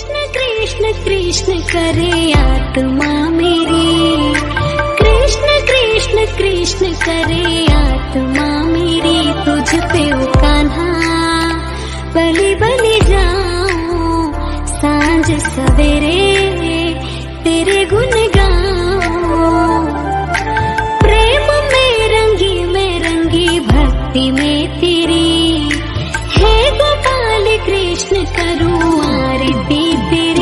कृष्ण कृष्ण करे आत्मा मेरी, कृष्ण कृष्ण कृष्ण करे आत्मा मेरी। तुझ पे ओ कान्हा बलि बलि जाऊं, सांझ सवेरे तेरे गुण गाऊं। प्रेम में रंगी भक्ति में तेरी, हे गोपाल कृष्ण करूं आरती तेरी।